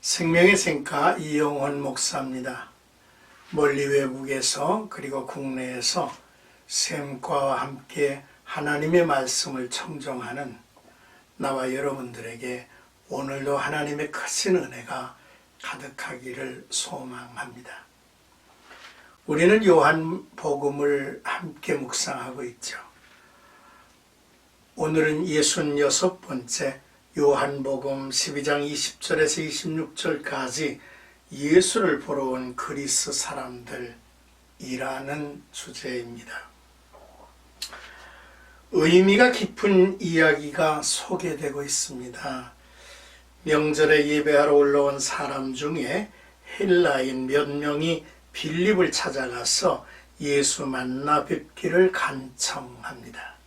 생명의 생가 이영원 목사입니다. 멀리 외국에서 그리고 국내에서 샘과와 함께 하나님의 말씀을 청정하는 나와 여러분들에게 오늘도 하나님의 크신 은혜가 가득하기를 소망합니다. 우리는 요한복음을 함께 묵상하고 있죠. 오늘은 66번째 요한복음 12장 20절에서 26절까지 예수를 보러 온 그리스 사람들이라는 주제입니다. 의미가 깊은 이야기가 소개되고 있습니다. 명절에 예배하러 올라온 사람 중에 헬라인 몇 명이 빌립을 찾아가서 예수 만나 뵙기를 간청합니다.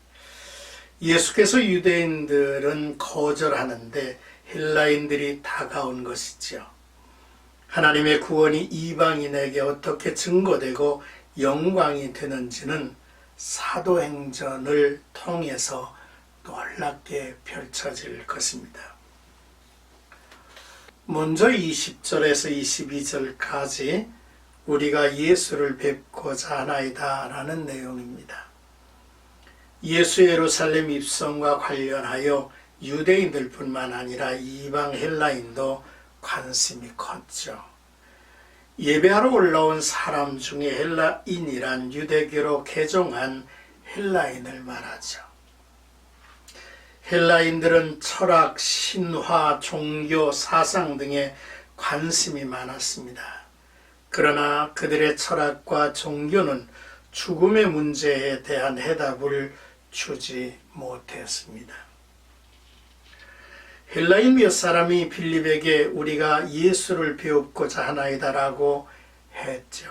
예수께서 유대인들은 거절하는데 헬라인들이 다가온 것이지요. 하나님의 구원이 이방인에게 어떻게 증거되고 영광이 되는지는 사도행전을 통해서 놀랍게 펼쳐질 것입니다. 먼저 20절에서 22절까지 우리가 예수를 뵙고자 하나이다 라는 내용입니다. 예수 예루살렘 입성과 관련하여 유대인들 뿐만 아니라 이방 헬라인도 관심이 컸죠. 예배하러 올라온 사람 중에 헬라인이란 유대교로 개종한 헬라인을 말하죠. 헬라인들은 철학, 신화, 종교, 사상 등에 관심이 많았습니다. 그러나 그들의 철학과 종교는 죽음의 문제에 대한 해답을 주지 못했습니다. 헬라인 몇 사람이 빌립에게 우리가 예수를 배우고자 하나이다 라고 했죠.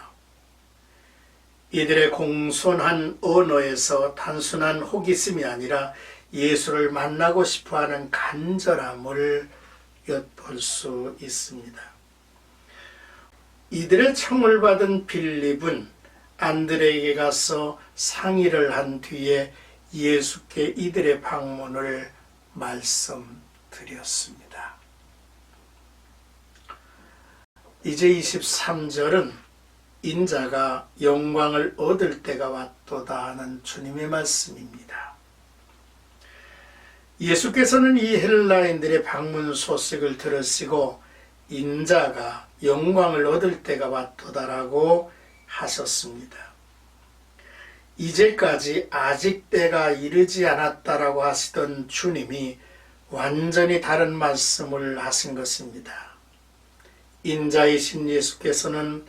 이들의 공손한 언어에서 단순한 호기심이 아니라 예수를 만나고 싶어하는 간절함을 엿볼 수 있습니다. 이들의 청을 받은 빌립은 안드레에게 가서 상의를 한 뒤에 예수께 이들의 방문을 말씀드렸습니다. 이제 23절은 인자가 영광을 얻을 때가 왔도다 하는 주님의 말씀입니다. 예수께서는 이 헬라인들의 방문 소식을 들으시고 인자가 영광을 얻을 때가 왔도다라고 하셨습니다. 이제까지 아직 때가 이르지 않았다라고 하시던 주님이 완전히 다른 말씀을 하신 것입니다. 인자이신 예수께서는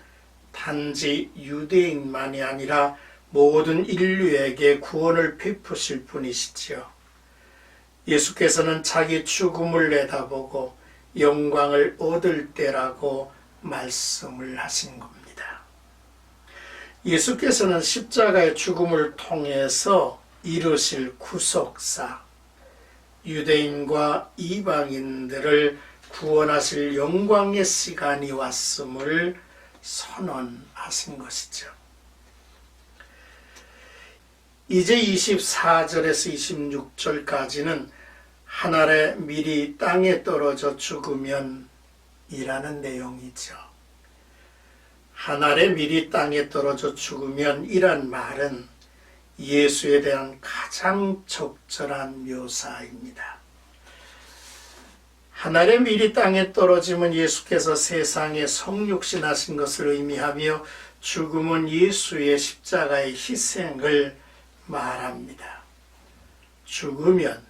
단지 유대인만이 아니라 모든 인류에게 구원을 베푸실 분이시지요. 예수께서는 자기 죽음을 내다보고 영광을 얻을 때라고 말씀을 하신 겁니다. 예수께서는 십자가의 죽음을 통해서 이루실 구속사, 유대인과 이방인들을 구원하실 영광의 시간이 왔음을 선언하신 것이죠. 이제 24절에서 26절까지는 한 알의 밀이 땅에 떨어져 죽으면 이라는 내용이죠. 한 알의 밀이 땅에 떨어져 죽으면 이란 말은 예수에 대한 가장 적절한 묘사입니다. 한 알의 밀이 땅에 떨어지면 예수께서 세상에 성육신하신 것을 의미하며 죽음은 예수의 십자가의 희생을 말합니다. 죽으면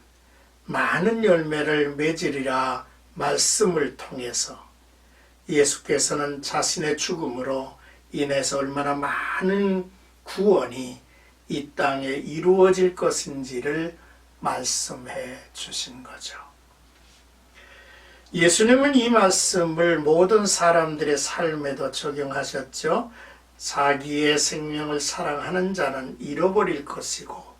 많은 열매를 맺으리라 말씀을 통해서 예수께서는 자신의 죽음으로 인해서 얼마나 많은 구원이 이 땅에 이루어질 것인지를 말씀해 주신 거죠. 예수님은 이 말씀을 모든 사람들의 삶에도 적용하셨죠. 자기의 생명을 사랑하는 자는 잃어버릴 것이고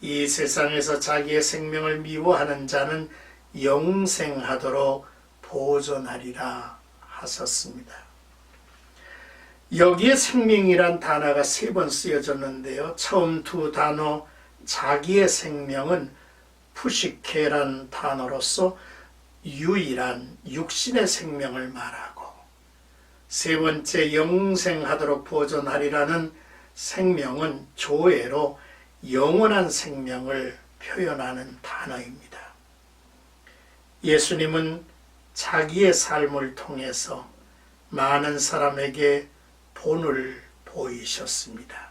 이 세상에서 자기의 생명을 미워하는 자는 영생하도록 보존하리라 하셨습니다. 여기에 생명이란 단어가 3번 쓰여졌는데요. 처음 두 단어 자기의 생명은 푸시케란 단어로서 유일한 육신의 생명을 말하고, 세 번째 영생하도록 보존하리라는 생명은 조회로 영원한 생명을 표현하는 단어입니다. 예수님은 자기의 삶을 통해서 많은 사람에게 본을 보이셨습니다.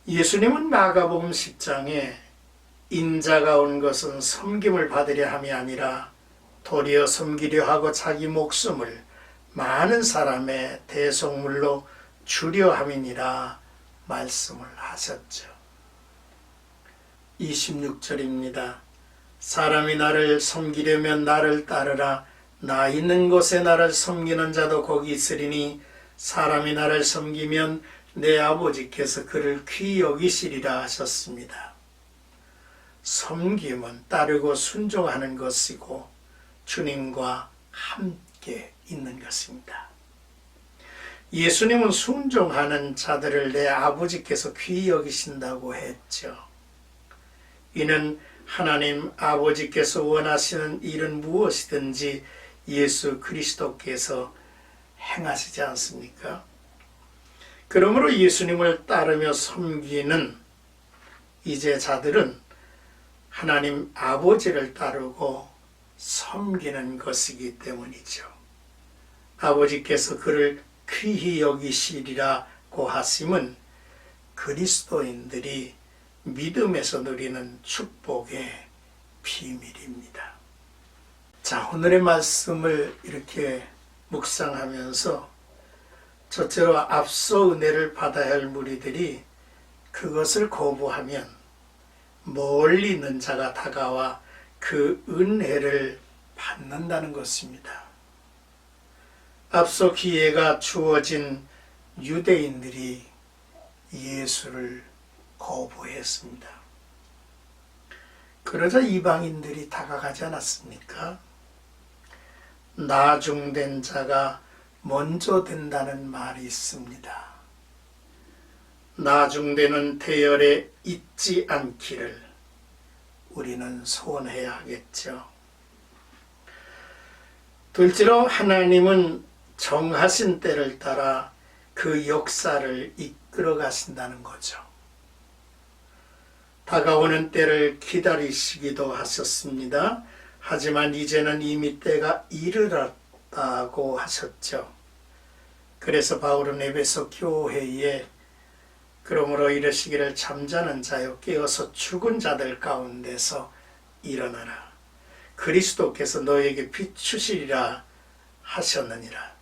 예수님은 마가복음 10장에 인자가 온 것은 섬김을 받으려 함이 아니라 도리어 섬기려 하고 자기 목숨을 많은 사람의 대속물로 주려 함이니라 말씀을 하셨죠. 26절입니다. 사람이 나를 섬기려면 나를 따르라. 나 있는 곳에 나를 섬기는 자도 거기 있으리니 사람이 나를 섬기면 내 아버지께서 그를 귀히 여기시리라 하셨습니다. 섬김은 따르고 순종하는 것이고 주님과 함께 있는 것입니다. 예수님은 순종하는 자들을 내 아버지께서 귀히 여기신다고 했죠. 이는 하나님 아버지께서 원하시는 일은 무엇이든지 예수 그리스도께서 행하시지 않습니까? 그러므로 예수님을 따르며 섬기는 이제 자들은 하나님 아버지를 따르고 섬기는 것이기 때문이죠. 아버지께서 그를 귀히 여기시리라고 하심은 그리스도인들이 믿음에서 누리는 축복의 비밀입니다. 자, 오늘의 말씀을 이렇게 묵상하면서 첫째로 앞서 은혜를 받아야 할 무리들이 그것을 거부하면 멀리 있는 자가 다가와 그 은혜를 받는다는 것입니다. 앞서 기회가 주어진 유대인들이 예수를 거부했습니다. 그러자 이방인들이 다가가지 않았습니까? 나중된 자가 먼저 된다는 말이 있습니다. 나중되는 대열에 있지 않기를 우리는 소원해야 하겠죠. 둘째로 하나님은 정하신 때를 따라 그 역사를 이끌어 가신다는 거죠. 다가오는 때를 기다리시기도 하셨습니다. 하지만 이제는 이미 때가 이르렀다고 하셨죠. 그래서 바울은 에베소 교회에 그러므로 이르시기를 잠자는 자여 깨어서 죽은 자들 가운데서 일어나라. 그리스도께서 너에게 비추시리라 하셨느니라.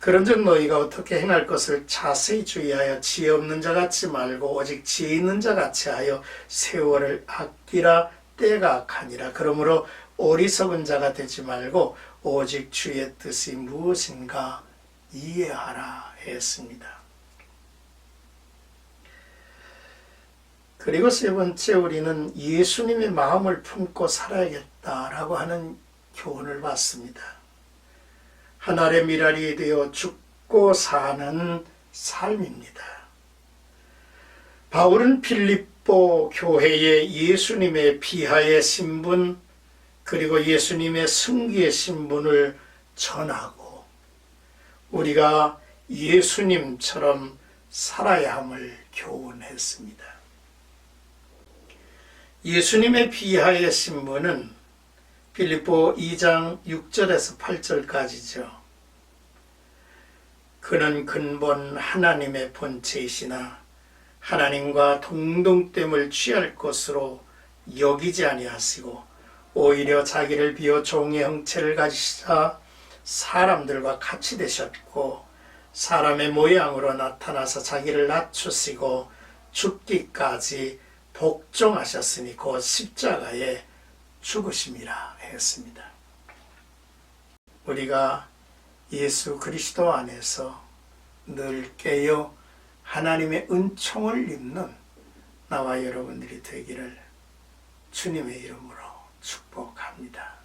그런즉 너희가 어떻게 행할 것을 자세히 주의하여 지혜 없는 자 같이 말고 오직 지혜 있는 자 같이 하여 세월을 아끼라. 때가 악하니라. 그러므로 어리석은 자가 되지 말고 오직 주의 뜻이 무엇인가 이해하라 했습니다. 그리고 세 번째, 우리는 예수님의 마음을 품고 살아야겠다라고 하는 교훈을 받습니다. 하늘의 미랄이 되어 죽고 사는 삶입니다. 바울은 빌립보 교회에 예수님의 비하의 신분 그리고 예수님의 승기의 신분을 전하고 우리가 예수님처럼 살아야 함을 교훈했습니다. 예수님의 비하의 신분은 빌립보 2장 6절에서 8절까지죠. 그는 근본 하나님의 본체이시나 하나님과 동등됨을 취할 것으로 여기지 아니하시고 오히려 자기를 비워 종의 형체를 가지시자 사람들과 같이 되셨고 사람의 모양으로 나타나서 자기를 낮추시고 죽기까지 복종하셨으니 곧 십자가에 죽으심이라 했습니다. 우리가 예수 그리스도 안에서 늘 깨어 하나님의 은총을 입는 나와 여러분들이 되기를 주님의 이름으로 축복합니다.